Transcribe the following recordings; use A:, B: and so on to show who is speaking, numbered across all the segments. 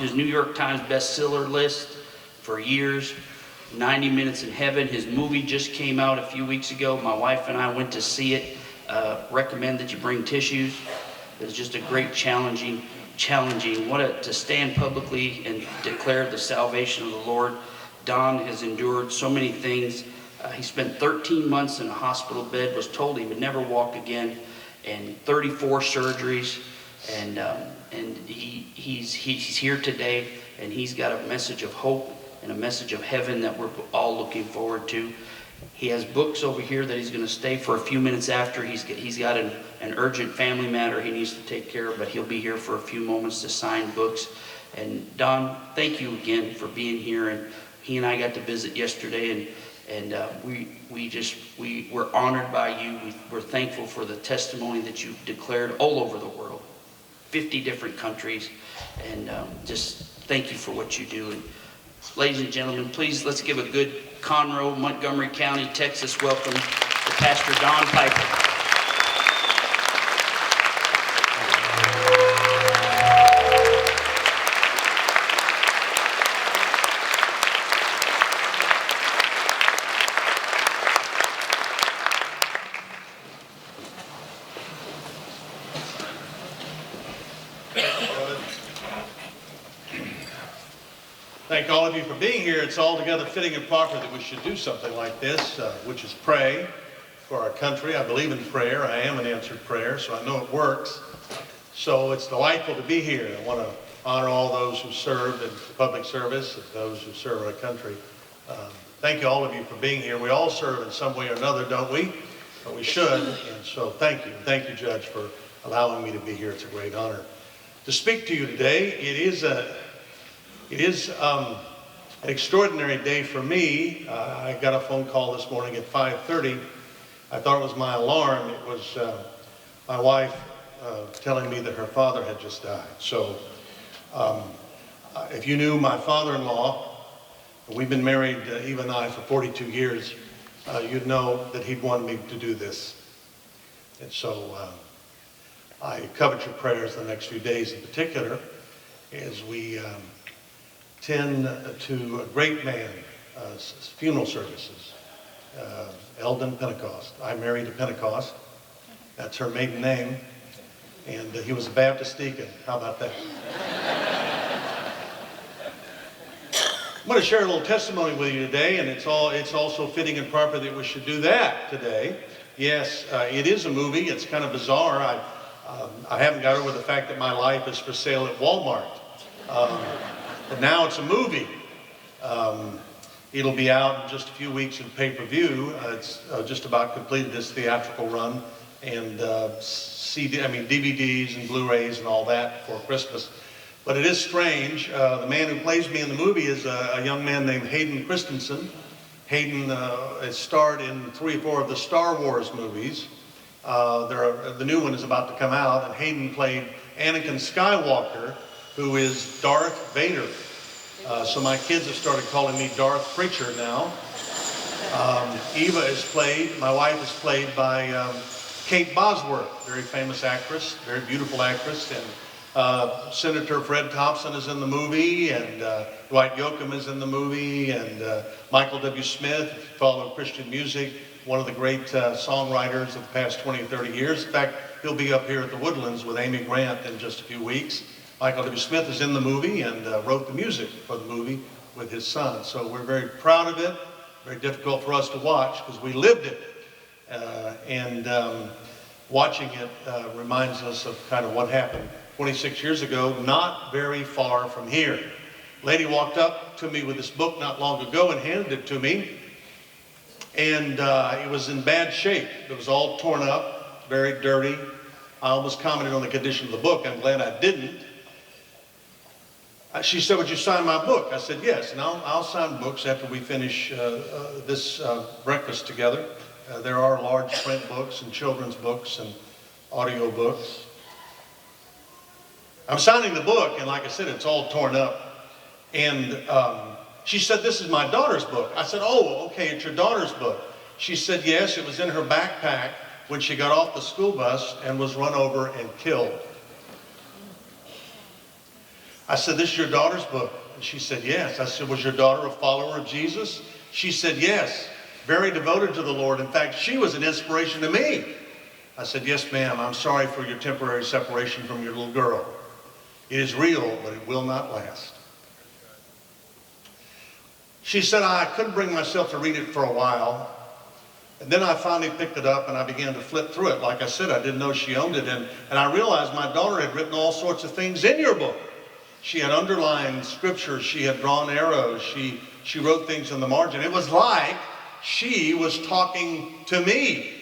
A: his New York Times bestseller list for years. 90 Minutes in Heaven. His movie just came out a few weeks ago. My wife and I went to see it. Recommend that you bring tissues. It's just a great challenging. To stand publicly and declare the salvation of the Lord. Don has endured so many things. He spent 13 months in a hospital bed, was told he would never walk again, and 34 surgeries. And he's here today, and he's got a message of hope and a message of heaven that we're all looking forward to. He has books over here that he's going to stay for a few minutes after. He's got an urgent family matter he needs to take care of, but he'll be here for a few moments to sign books. And Don, thank you again for being here. And he and I got to visit yesterday, and we're honored by you. We're thankful for the testimony that you've declared all over the world, 50 different countries, and just thank you for what you do. And ladies and gentlemen, please let's give a good CONROE, Montgomery County, Texas welcome to Pastor Don Piper.
B: Thank all of you for being here. It's altogether fitting and proper that we should do something like this, which is pray for our country. I believe in prayer. I am an answered prayer, so I know it works. So it's delightful to be here. I want to honor all those who served in public service and those who serve our country. Thank you, all of you, for being here. We all serve in some way or another, don't we? But we should, and so thank you. Thank you, Judge, for allowing me to be here. It's a great honor to speak to you today. It is an extraordinary day for me. I got a phone call this morning at 5:30. I thought it was my alarm. It was my wife telling me that her father had just died. So if you knew my father-in-law, we've been married, Eva and I, for 42 years, you'd know that he'd wanted me to do this. And so I covet your prayers the next few days in particular as we tend to a great man, funeral services, Eldon Pentecost. I married a Pentecost. That's her maiden name. And he was a Baptist deacon. How about that? I'm going to share a little testimony with you today, and it's also fitting and proper that we should do that today. Yes, it is a movie. It's kind of bizarre. I haven't got over the fact that my life is for sale at Walmart. But now it's a movie. It'll be out in just a few weeks in pay-per-view. It's just about completed its theatrical run, and DVDs and Blu-rays and all that for Christmas. But it is strange. The man who plays me in the movie is a young man named Hayden Christensen. Hayden has starred in 3 or 4 of the Star Wars movies. The new one is about to come out, and Hayden played Anakin Skywalker, who is Darth Vader. So my kids have started calling me Darth Preacher now. Eva my wife is played by Kate Bosworth, very famous actress, very beautiful actress. And Senator Fred Thompson is in the movie, and Dwight Yoakam is in the movie, and Michael W. Smith, if you follow Christian music, one of the great songwriters of the past 20 or 30 years. In fact, he'll be up here at the Woodlands with Amy Grant in just a few weeks. Michael W. Smith is in the movie and wrote the music for the movie with his son. So we're very proud of it. Very difficult for us to watch because we lived it. Watching it reminds us of kind of what happened 26 years ago, not very far from here. A lady walked up to me with this book not long ago and handed it to me. And it was in bad shape. It was all torn up, very dirty. I almost commented on the condition of the book. I'm glad I didn't. She said, "Would you sign my book?" I said, "Yes, and I'll sign books after we finish this breakfast together." There are large print books and children's books and audio books. I'm signing the book, and like I said, it's all torn up. And she said, "This is my daughter's book." I said, "Oh, okay, it's your daughter's book." She said, "Yes, it was in her backpack when she got off the school bus and was run over and killed." I said, this is your daughter's book? And she said, yes. I said, was your daughter a follower of Jesus? She said, yes. Very devoted to the Lord. In fact, she was an inspiration to me. I said, yes, ma'am. I'm sorry for your temporary separation from your little girl. It is real, but it will not last. She said, I couldn't bring myself to read it for a while. And then I finally picked it up and I began to flip through it. Like I said, I didn't know she owned it. And I realized my daughter had written all sorts of things in your book. She had underlined scriptures. She had drawn arrows. She wrote things in the margin. It was like she was talking to me.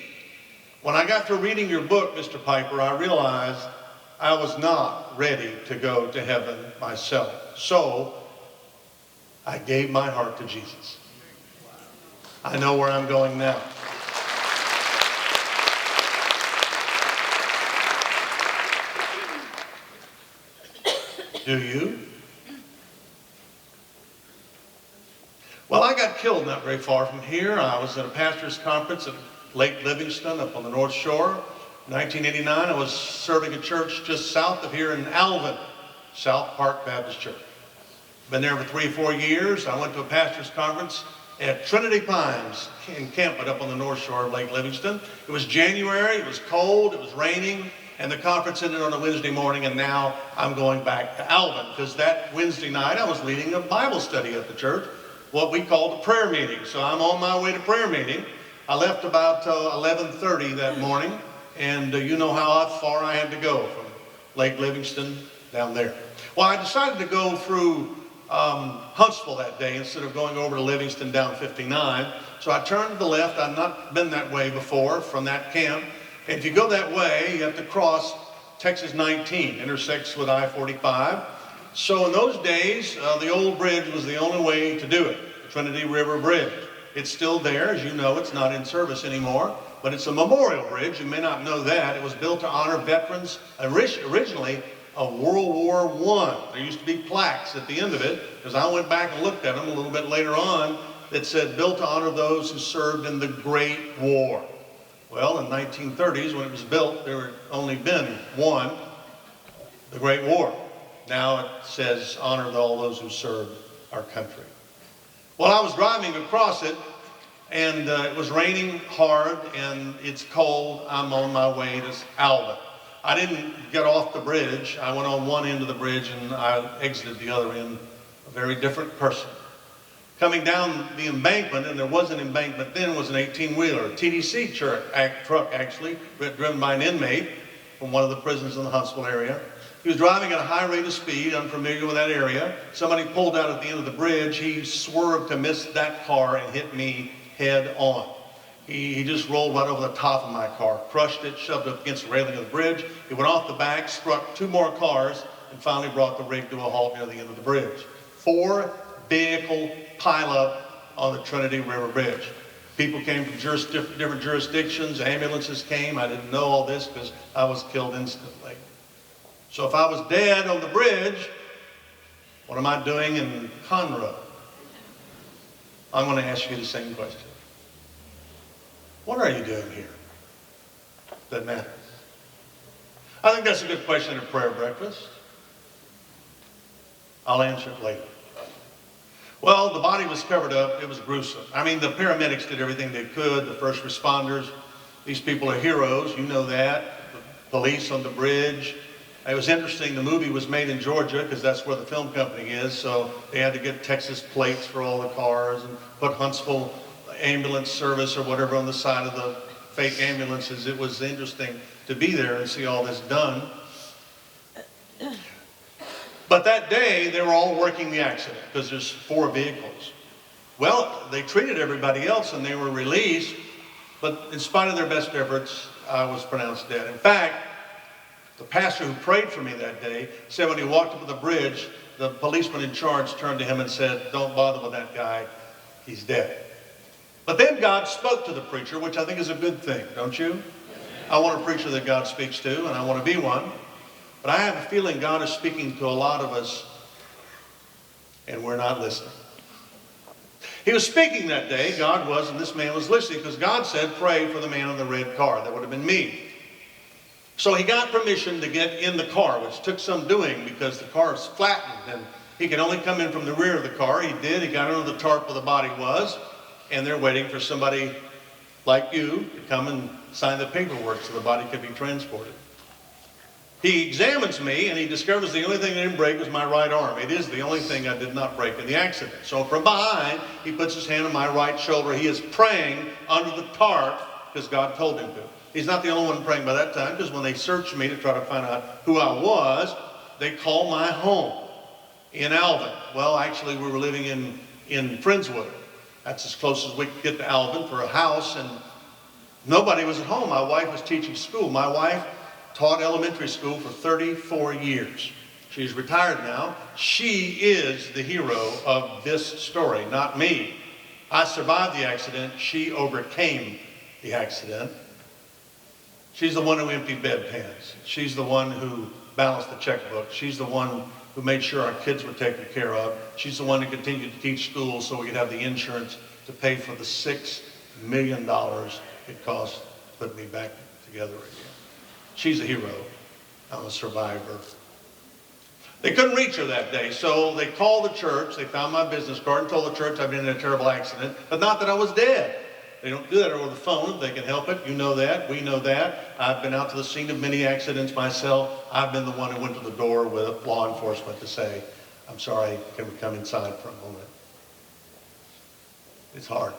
B: When I got through reading your book, Mr. Piper, I realized I was not ready to go to heaven myself. So I gave my heart to Jesus. I know where I'm going now. Do you? Well, I got killed not very far from here. I was at a pastor's conference at Lake Livingston up on the North Shore. In 1989, I was serving a church just south of here in Alvin, South Park Baptist Church. Been there for 3 or 4 years. I went to a pastor's conference at Trinity Pines encampment up on the North Shore of Lake Livingston. It was January, it was cold, it was raining, and the conference ended on a Wednesday morning, and now I'm going back to Alvin, because that Wednesday night I was leading a Bible study at the church, what we called a prayer meeting. So I'm on my way to prayer meeting. I left about 11:30 that morning, and you know how far I had to go from Lake Livingston down there. Well, I decided to go through Huntsville that day instead of going over to Livingston down 59. So I turned to the left. I'd not been that way before from that camp. And if you go that way, you have to cross Texas 19, intersects with I-45. So in those days, the old bridge was the only way to do it, the Trinity River Bridge. It's still there. As you know, it's not in service anymore, but it's a memorial bridge. You may not know that. It was built to honor veterans originally of World War I. There used to be plaques at the end of it, because I went back and looked at them a little bit later on, that said, built to honor those who served in the Great War. Well, in the 1930s, when it was built, there had only been one, the Great War. Now it says, honor all those who served our country. Well, I was driving across it, and it was raining hard, and it's cold. I'm on my way to Alvin. I didn't get off the bridge. I went on one end of the bridge, and I exited the other end, a very different person. Coming down the embankment, and there was an embankment then, was an 18-wheeler, a TDC truck actually, driven by an inmate from one of the prisons in the Huntsville area. He was driving at a high rate of speed, unfamiliar with that area. Somebody pulled out at the end of the bridge. He swerved to miss that car and hit me head on. He just rolled right over the top of my car, crushed it, shoved it up against the railing of the bridge. He went off the back, struck 2 more cars, and finally brought the rig to a halt near the end of the bridge. 4-vehicle pileup on the Trinity River Bridge. People came from different jurisdictions, ambulances came. I didn't know all this because I was killed instantly. So if I was dead on the bridge, what am I doing in CONROE? I'm going to ask you the same question. What are you doing here that matters? I think that's a good question at prayer breakfast. I'll answer it later. Well, the body was covered up. It was gruesome. I mean, the paramedics did everything they could, the first responders. These people are heroes, you know that. The police on the bridge. It was interesting, the movie was made in Georgia because that's where the film company is, so they had to get Texas plates for all the cars and put Huntsville ambulance service or whatever on the side of the fake ambulances. It was interesting to be there and see all this done. But that day, they were all working the accident because there's 4 vehicles. Well, they treated everybody else and they were released, but in spite of their best efforts, I was pronounced dead. In fact, the pastor who prayed for me that day said when he walked up to the bridge, the policeman in charge turned to him and said, "Don't bother with that guy, he's dead." But then God spoke to the preacher, which I think is a good thing, don't you? I want a preacher that God speaks to, and I want to be one. But I have a feeling God is speaking to a lot of us, and we're not listening. He was speaking that day, God was, and this man was listening, because God said, pray for the man in the red car. That would have been me. So he got permission to get in the car, which took some doing because the car is flattened and he could only come in from the rear of the car. He did. He got under the tarp where the body was, and they're waiting for somebody like you to come and sign the paperwork so the body could be transported. He examines me and he discovers the only thing that didn't break was my right arm. It is the only thing I did not break in the accident. So from behind, he puts his hand on my right shoulder. He is praying under the tarp because God told him to. He's not the only one praying by that time, because when they searched me to try to find out who I was, they called my home in Alvin. Well, actually, we were living in Friendswood. That's as close as we could get to Alvin for a house, and nobody was at home. My wife was teaching school. My wife taught elementary school for 34 years. She's retired now. She is the hero of this story, not me. I survived the accident. She overcame the accident. She's the one who emptied bedpans. She's the one who balanced the checkbook. She's the one who made sure our kids were taken care of. She's the one who continued to teach school so we could have the insurance to pay for the $6 million it cost to put me back together again. She's a hero. I'm a survivor. They couldn't reach her that day, so they called the church. They found my business card and told the church I'd been in a terrible accident, but not that I was dead. They don't do that over the phone. They can help it. You know that. We know that. I've been out to the scene of many accidents myself. I've been the one who went to the door with law enforcement to say, I'm sorry, can we come inside for a moment? It's hard.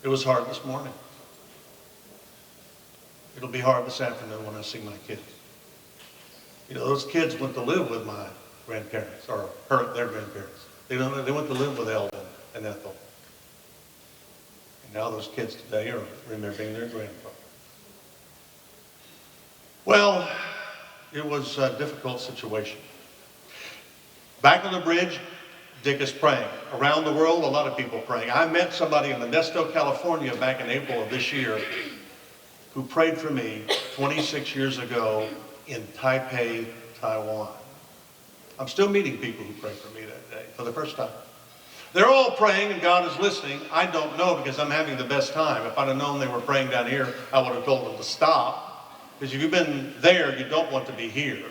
B: It was hard this morning. It'll be hard this afternoon when I see my kids. You know, those kids went to live with my grandparents, or their grandparents. They went to live with Alvin and Ethel. And now those kids today are remembering their grandfather. Well, it was a difficult situation. Back on the bridge, Dick is praying. Around the world, a lot of people praying. I met somebody in Modesto, California back in April of this year who prayed for me 26 years ago in Taipei, Taiwan. I'm still meeting people who prayed for me that day for the first time. They're all praying and God is listening. I don't know because I'm having the best time. If I'd have known they were praying down here, I would have told them to stop. Because if you've been there, you don't want to be here.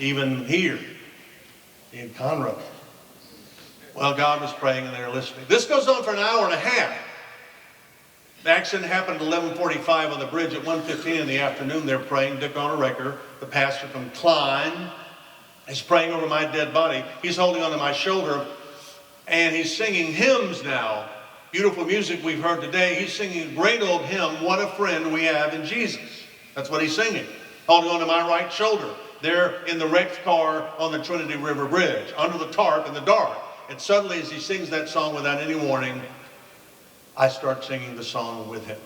B: Even here in CONROE. Well, God was praying and they were listening. This goes on for an hour and a half. The accident happened at 11:45 on the bridge. At 1:15 in the afternoon, they're praying. Dick Onerecker, the pastor from Klein, is praying over my dead body. He's holding onto my shoulder. And he's singing hymns now. Beautiful music we've heard today. He's singing a great old hymn, What a Friend We Have in Jesus. That's what he's singing. Holding on to my right shoulder. There in the wrecked car on the Trinity River Bridge, under the tarp in the dark. And suddenly as he sings that song without any warning, I start singing the song with him.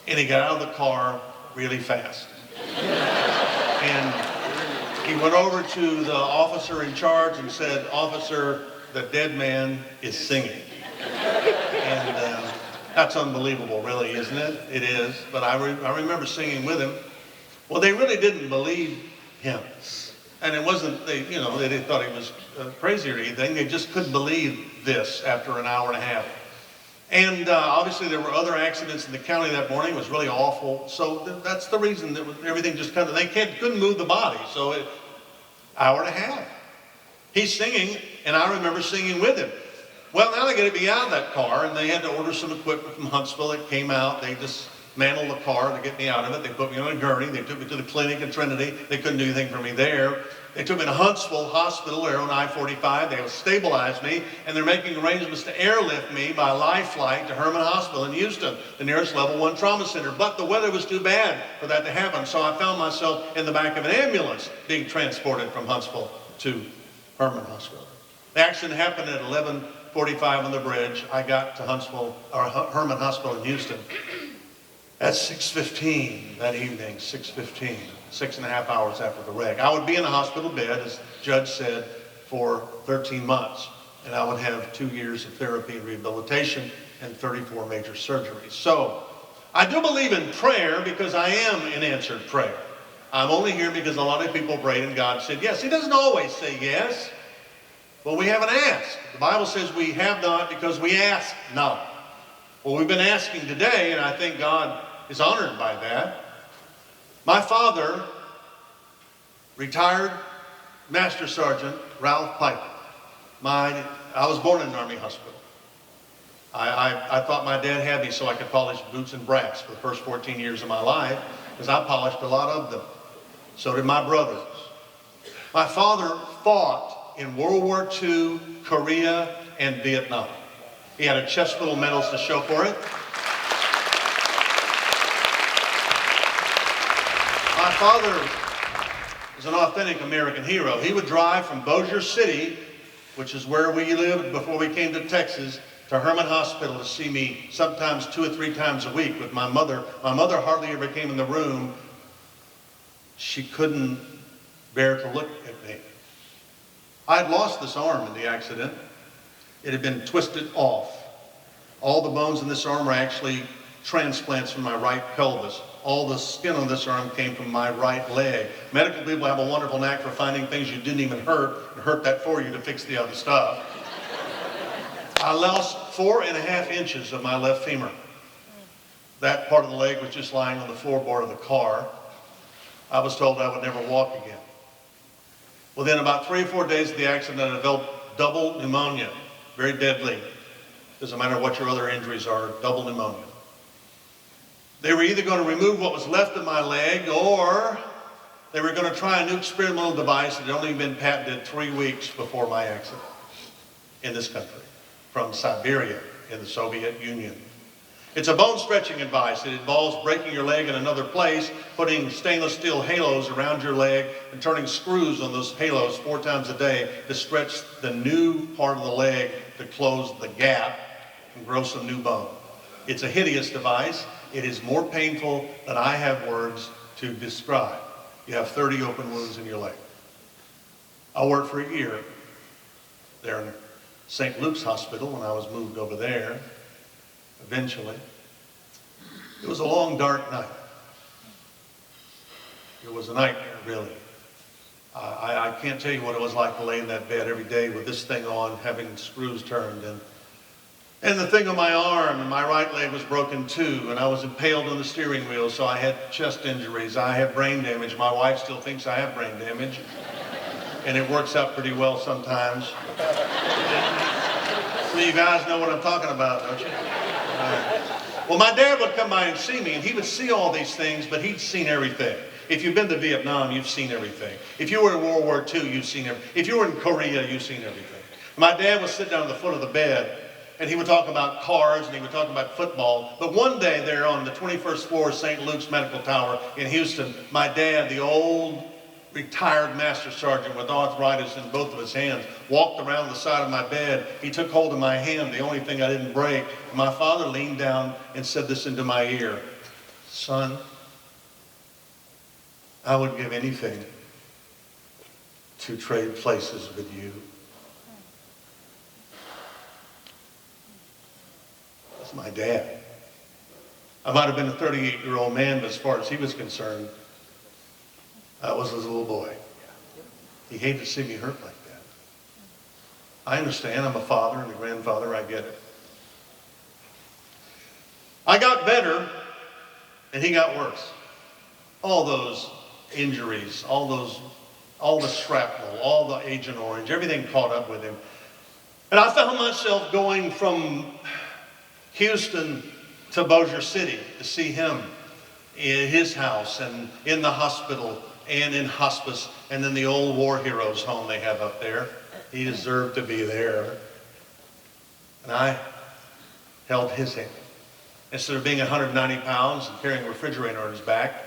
B: And he got out of the car really fast. And he went over to the officer in charge and said, Officer, the dead man is singing. And that's unbelievable, really, isn't it? It is. But I remember singing with him. Well, they really didn't believe him. And it wasn't, they thought he was crazy or anything. They just couldn't believe this after an hour and a half. And obviously there were other accidents in the county that morning. It was really awful. So that's the reason that everything just kind of, couldn't move the body. So hour and a half. He's singing, and I remember singing with him. Well, now they got to be out of that car, and they had to order some equipment from Huntsville. It came out. They dismantled the car to get me out of it. They put me on a gurney. They took me to the clinic in Trinity. They couldn't do anything for me there. They took me to Huntsville Hospital there on I-45. They stabilized me, and they're making arrangements to airlift me by life flight to Herman Hospital in Houston, the nearest level 1 trauma center. But the weather was too bad for that to happen, so I found myself in the back of an ambulance being transported from Huntsville to Herman Hospital. The accident happened at 11:45 on the bridge. I got to Herman Hospital in Houston at 6:15 that evening, 6:15, 6.5 hours after the wreck. I would be in a hospital bed, as the judge said, for 13 months. And I would have 2 years of therapy and rehabilitation and 34 major surgeries. So I do believe in prayer because I am an answered prayer. I'm only here because a lot of people prayed and God said yes. He doesn't always say yes, but we haven't asked. The Bible says we have not because we ask not. Well, we've been asking today, and I think God is honored by that. My father, retired Master Sergeant Ralph Piper. I was born in an Army hospital. I thought my dad had me so I could polish boots and brass for the first 14 years of my life, because I polished a lot of them. So did my brothers. My father fought in World War II, Korea, and Vietnam. He had a chest full of medals to show for it. My father was an authentic American hero. He would drive from Bossier City, which is where we lived before we came to Texas, to Herman Hospital to see me sometimes 2 or 3 times a week with my mother. My mother hardly ever came in the room. She couldn't bear to look at me. I had lost this arm in the accident. It had been twisted off. All the bones in this arm are actually transplants from my right pelvis. All the skin on this arm came from my right leg. Medical people have a wonderful knack for finding things you didn't even hurt and hurt that for you to fix the other stuff. I lost 4.5 inches of my left femur. That part of the leg was just lying on the floorboard of the car. I was told I would never walk again. Within about 3 or 4 days of the accident, I developed double pneumonia, very deadly. Doesn't matter what your other injuries are, double pneumonia. They were either going to remove what was left of my leg, or they were going to try a new experimental device that had only been patented 3 weeks before my accident in this country, from Siberia in the Soviet Union. It's a bone-stretching device. It involves breaking your leg in another place, putting stainless steel halos around your leg, and turning screws on those halos 4 times a day to stretch the new part of the leg to close the gap and grow some new bone. It's a hideous device. It is more painful than I have words to describe. You have 30 open wounds in your leg. I worked for a year there in St. Luke's Hospital when I was moved over there. Eventually, it was a long, dark night. It was a nightmare, really. I can't tell you what it was like to lay in that bed every day with this thing on, having screws turned, and the thing on my arm, and my right leg was broken too, and I was impaled on the steering wheel, so I had chest injuries. I have brain damage. My wife still thinks I have brain damage, and it works out pretty well sometimes. So you guys know what I'm talking about, don't you? Well, my dad would come by and see me, and he would see all these things, but he'd seen everything. If you've been to Vietnam, you've seen everything. If you were in World War II, you've seen everything. If you were in Korea, you've seen everything. My dad would sit down at the foot of the bed, and he would talk about cars, and he would talk about football. But one day there on the 21st floor of St. Luke's Medical Tower in Houston, my dad, the old retired Master Sergeant with arthritis in both of his hands, walked around the side of my bed. He took hold of my hand, the only thing I didn't break. My father leaned down and said this into my ear: "Son, I would give anything to trade places with you." That's my dad. I might have been a 38-year-old man, but as far as he was concerned, I was his little boy. He hated to see me hurt like that. I understand. I'm a father and a grandfather. I get it. I got better, and he got worse. All those injuries, all the shrapnel, all the Agent Orange, everything caught up with him. And I found myself going from Houston to Bossier City to see him in his house and in the hospital and in hospice, and then the old war heroes home they have up there. He deserved to be there. And I held his hand. Instead of being 190 pounds and carrying a refrigerator on his back,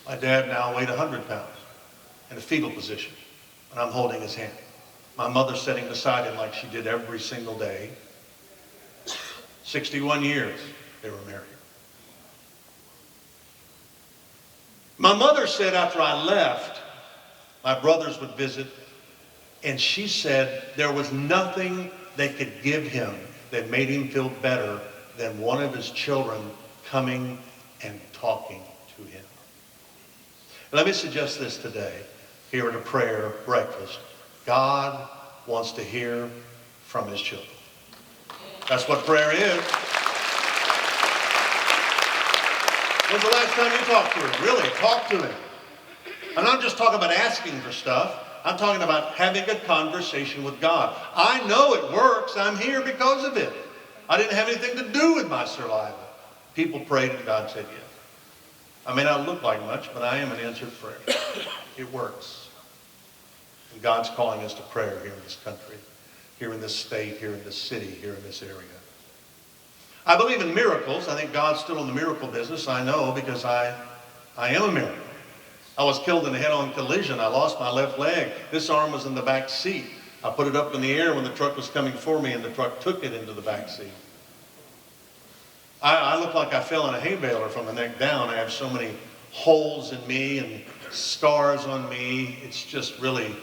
B: my dad now weighed 100 pounds in a fetal position, and I'm holding his hand. My mother sitting beside him like she did every single day. 61 years they were married. My mother said after I left, my brothers would visit, and she said there was nothing they could give him that made him feel better than one of his children coming and talking to him. Let me suggest this today, here at a prayer breakfast. God wants to hear from his children. That's what prayer is. When's the last time you talked to him? Really, talk to him. I'm not just talking about asking for stuff. I'm talking about having a conversation with God. I know it works. I'm here because of it. I didn't have anything to do with my survival. People prayed and God said yes. I may not look like much, but I am an answered prayer. It works. And God's calling us to prayer here in this country, here in this state, here in this city, here in this area. I believe in miracles. I think God's still in the miracle business. I know because I am a miracle. I was killed in a head-on collision. I lost my left leg. This arm was in the back seat. I put it up in the air when the truck was coming for me, and the truck took it into the back seat. I look like I fell in a hay baler from the neck down. I have so many holes in me and scars on me. It's just really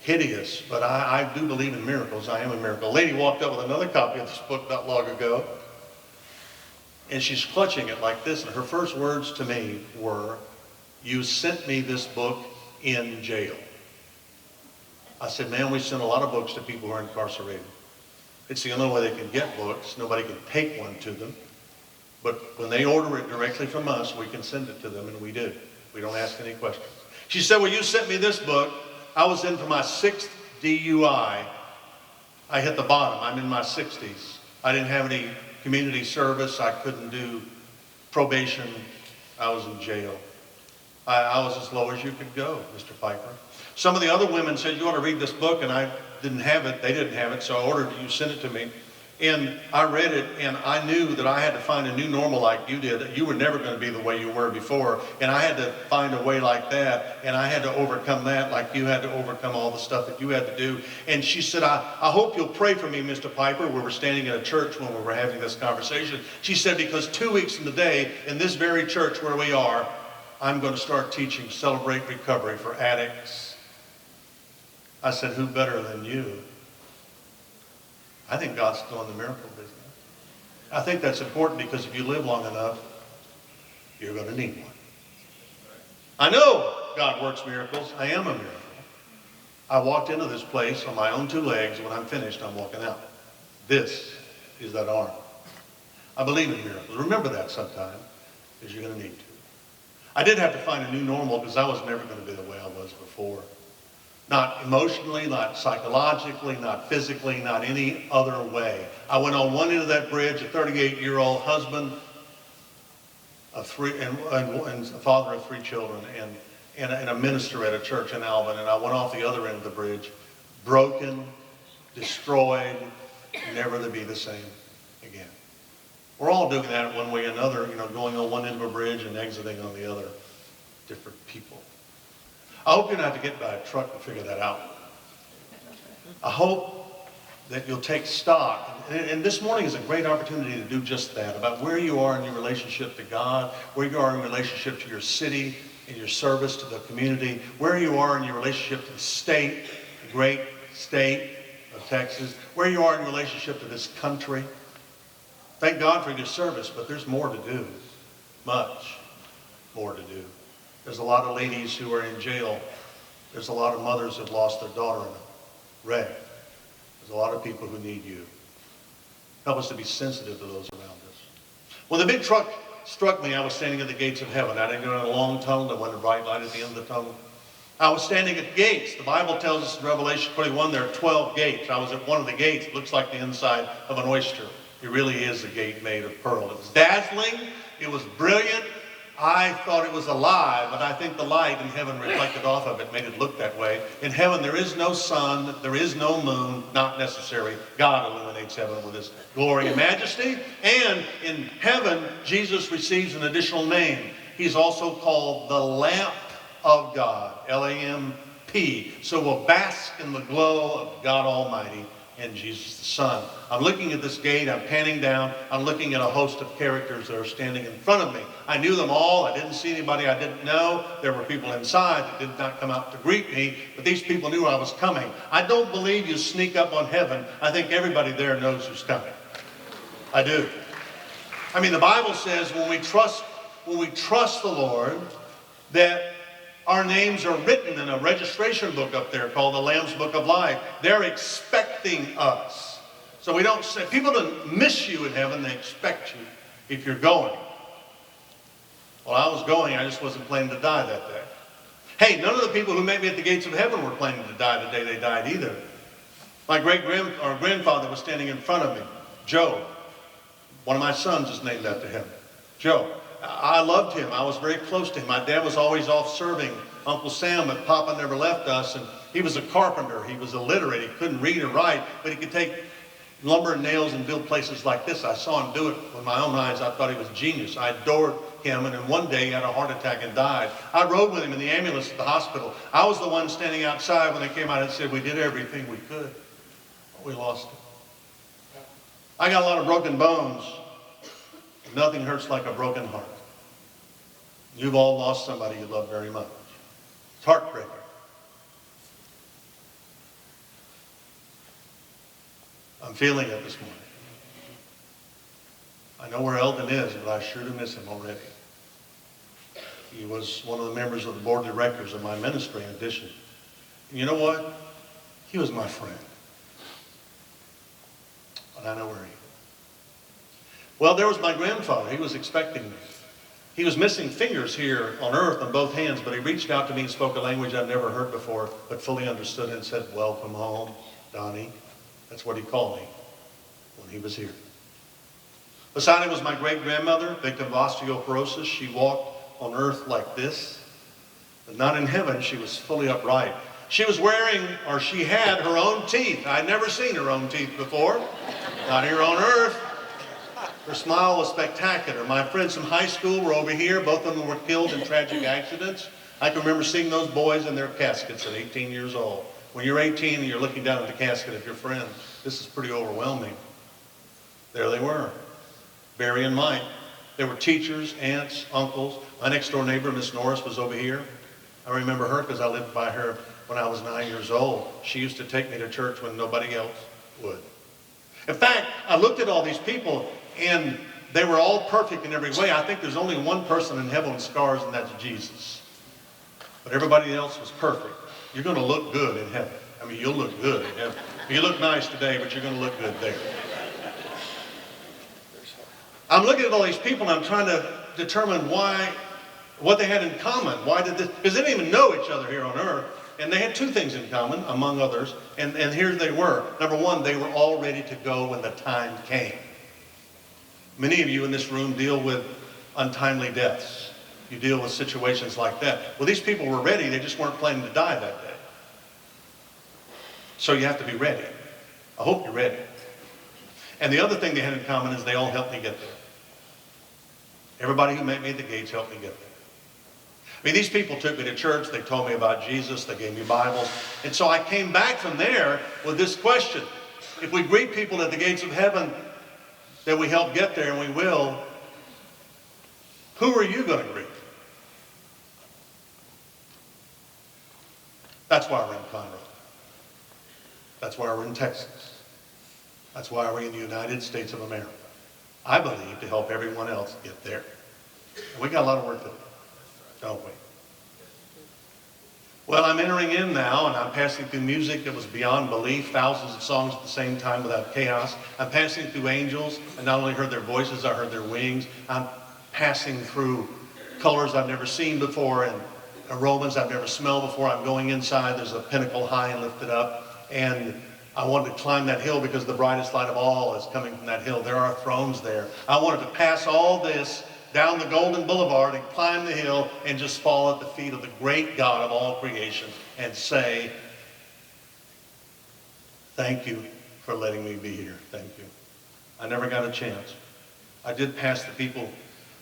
B: hideous. But I do believe in miracles. I am a miracle. A lady walked up with another copy of this book not long ago, and she's clutching it like this. And her first words to me were, "You sent me this book in jail." I said, "Ma'am, we send a lot of books to people who are incarcerated. It's the only way they can get books. Nobody can take one to them. But when they order it directly from us, we can send it to them," and we do. We don't ask any questions. She said, "Well, you sent me this book. I was in for my 6th DUI. I hit the bottom. I'm in my 60s. I didn't have any community service. I couldn't do probation. I was in jail. I was as low as you could go, Mr. Piper." Some of the other women said, "You ought to read this book," and I didn't have it. They didn't have it, so I ordered it. You sent it to me. And I read it, and I knew that I had to find a new normal like you did. You were never going to be the way you were before, and I had to find a way like that, and I had to overcome that like you had to overcome all the stuff that you had to do. And she said, I hope you'll pray for me, Mr. Piper." We were standing in a church when we were having this conversation. She said, "Because 2 weeks from today, in this very church where we are, I'm going to start teaching Celebrate Recovery for addicts." I said, "Who better than you?" I think God's still in the miracle business. I think that's important because if you live long enough, you're going to need one. I know God works miracles. I am a miracle. I walked into this place on my own 2 legs. When I'm finished, I'm walking out. This is that arm. I believe in miracles. Remember that sometime, because you're going to need to. I did have to find a new normal because I was never going to be the way I was before. Not emotionally, not psychologically, not physically, not any other way. I went on one end of that bridge, a 38-year-old husband, and a father of 3 children, and a minister at a church in Alvin. And I went off the other end of the bridge, broken, destroyed, never to be the same again. We're all doing that one way or another, going on one end of a bridge and exiting on the other, different people. I hope you don't have to get by a truck to figure that out. I hope that you'll take stock. And this morning is a great opportunity to do just that, about where you are in your relationship to God, where you are in relationship to your city, in your service to the community, where you are in your relationship to the state, the great state of Texas, where you are in relationship to this country. Thank God for your service, but there's more to do, much more to do. There's a lot of ladies who are in jail. There's a lot of mothers who have lost their daughter in a wreck. There's a lot of people who need you. Help us to be sensitive to those around us. When the big truck struck me, I was standing at the gates of heaven. I didn't go in a long tunnel. There wasn't a bright light at the end of the tunnel. I was standing at the gates. The Bible tells us in Revelation 21 there are 12 gates. I was at one of the gates. It looks like the inside of an oyster. It really is a gate made of pearl. It was dazzling. It was brilliant. I thought it was alive, but I think the light in heaven reflected off of it made it look that way. In heaven, there is no sun, there is no moon, not necessary. God illuminates heaven with his glory and majesty. And in heaven, Jesus receives an additional name. He's also called the Lamp of God, L-A-M-P. So we'll bask in the glow of God Almighty and Jesus the Son. I'm looking at this gate, I'm panning down, I'm looking at a host of characters that are standing in front of me. I knew them all, I didn't see anybody I didn't know. There were people inside that did not come out to greet me, but these people knew I was coming. I don't believe you sneak up on heaven. I think everybody there knows who's coming. I do. I mean, the Bible says when we trust the Lord, that our names are written in a registration book up there called the Lamb's Book of Life. They're expecting us. So we don't say, people don't miss you in heaven, they expect you if you're going. Well, I was going, I just wasn't planning to die that day. Hey, none of the people who met me at the gates of heaven were planning to die the day they died either. My grandfather was standing in front of me, Joe. One of my sons is named after him, Joe. I loved him. I was very close to him. My dad was always off serving Uncle Sam, but Papa never left us. And he was a carpenter. He was illiterate. He couldn't read or write, but he could take lumber and nails and build places like this. I saw him do it with my own eyes. I thought he was a genius. I adored him, and then one day he had a heart attack and died. I rode with him in the ambulance at the hospital. I was the one standing outside when they came out and said, we did everything we could. We lost him. I got a lot of broken bones. Nothing hurts like a broken heart. You've all lost somebody you love very much. It's heartbreaking. I'm feeling it this morning. I know where Alvin is, but I sure do miss him already. He was one of the members of the board of directors of my ministry in addition. And you know what? He was my friend. But I know where he is. Well, there was my grandfather. He was expecting me. He was missing fingers here on earth on both hands, but he reached out to me and spoke a language I'd never heard before, but fully understood it and said, welcome home, Donnie. That's what he called me when he was here. Beside him was my great-grandmother, victim of osteoporosis. She walked on earth like this, but not in heaven. She was fully upright. She was wearing, or she had, her own teeth. I'd never seen her own teeth before, not here on earth. Her smile was spectacular. My friends from high school were over here. Both of them were killed in tragic accidents. I can remember seeing those boys in their caskets at 18 years old. When you're 18 and you're looking down at the casket of your friend, this is pretty overwhelming. There they were, Barry and Mike. They were teachers, aunts, uncles. My next door neighbor, Miss Norris, was over here. I remember her because I lived by her when I was 9 years old. She used to take me to church when nobody else would. In fact, I looked at all these people, and they were all perfect in every way. I think there's only one person in heaven with scars, and that's Jesus. But everybody else was perfect. You're going to look good in heaven. I mean, you'll look good in heaven. You look nice today, but you're going to look good there. I'm looking at all these people, and I'm trying to determine what they had in common. Why did this? Because they didn't even know each other here on earth. And they had two things in common, among others. And here they were. Number one, they were all ready to go when the time came. Many of you in this room deal with untimely deaths. You deal with situations like that. Well, these people were ready. They just weren't planning to die that day. So you have to be ready. I hope you're ready. And the other thing they had in common is they all helped me get there. Everybody who met me at the gates helped me get there. I mean, these people took me to church. They told me about Jesus. They gave me Bibles. And so I came back from there with this question. If we greet people at the gates of heaven that we help get there, and we will, who are you going to greet? That's why we're in CONROE. That's why we're in Texas. That's why we're in the United States of America. I believe to help everyone else get there. And we got a lot of work to do, don't we? Well, I'm entering in now, and I'm passing through music that was beyond belief, thousands of songs at the same time without chaos. I'm passing through angels, and not only heard their voices, I heard their wings. I'm passing through colors I've never seen before and aromas I've never smelled before. I'm going inside. There's a pinnacle high and lifted up, and I wanted to climb that hill because the brightest light of all is coming from that hill. There are thrones there. I wanted to pass all this down the Golden Boulevard and climb the hill and just fall at the feet of the great God of all creation and say, thank you for letting me be here. Thank you. I never got a chance. I did pass the people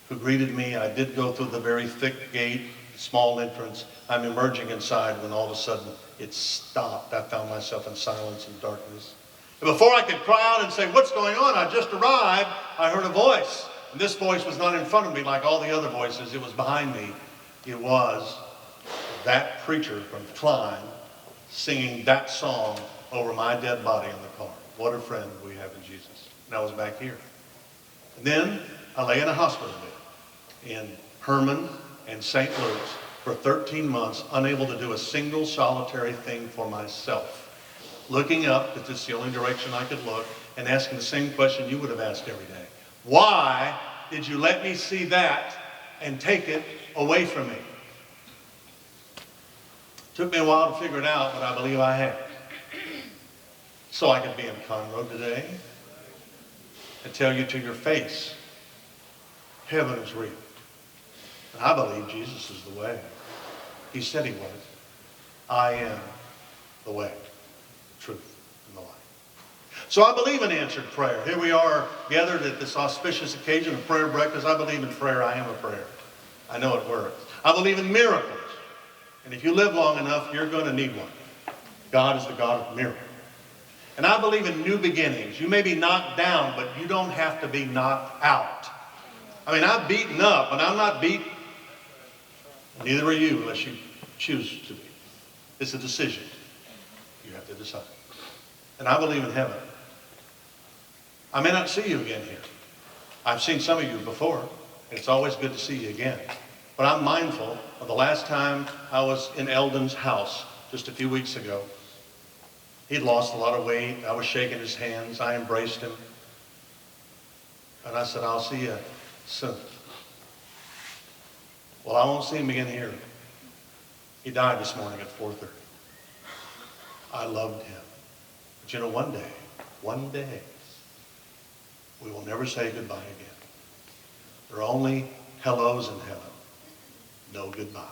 B: who greeted me. I did go through the very thick gate, small entrance. I'm emerging inside when all of a sudden it stopped. I found myself in silence and darkness. And before I could cry out and say, what's going on? I just arrived. I heard a voice. And this voice was not in front of me like all the other voices. It was behind me. It was that preacher from Klein singing that song over my dead body in the car. What a friend we have in Jesus. And I was back here. And then I lay in a hospital bed in Herman and St. Luke's for 13 months, unable to do a single solitary thing for myself. Looking up, because it's the only direction I could look, and asking the same question you would have asked every day. Why did you let me see that and take it away from me. Took me a while to figure it out, but I believe I have. So I could be in CONROE today and tell you to your face, heaven is real. And I believe Jesus is the way. He said he was. I am the way, truth, and the life. So I believe in answered prayer. Here we are gathered at this auspicious occasion of prayer breakfast. I believe in prayer. I am a prayer. I know it works. I believe in miracles. And if you live long enough, you're going to need one. God is the God of miracles. And I believe in new beginnings. You may be knocked down, but you don't have to be knocked out. I mean, I'm beaten up, and I'm not beat. Neither are you unless you choose to be. It's a decision. You have to decide. And I believe in heaven. I may not see you again here. I've seen some of you before, and it's always good to see you again. But I'm mindful of the last time I was in Eldon's house just a few weeks ago. He'd lost a lot of weight. I was shaking his hands. I embraced him. And I said, I'll see you soon. Well, I won't see him again here. He died this morning at 4:30. I loved him. But you know, one day, we will never say goodbye again. There are only hellos in heaven, no goodbye.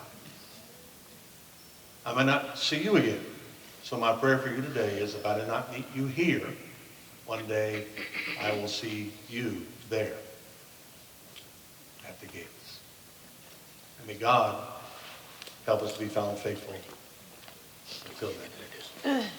B: I may not see you again. So my prayer for you today is, if I did not meet you here, one day I will see you there at the gates. And may God help us to be found faithful until then.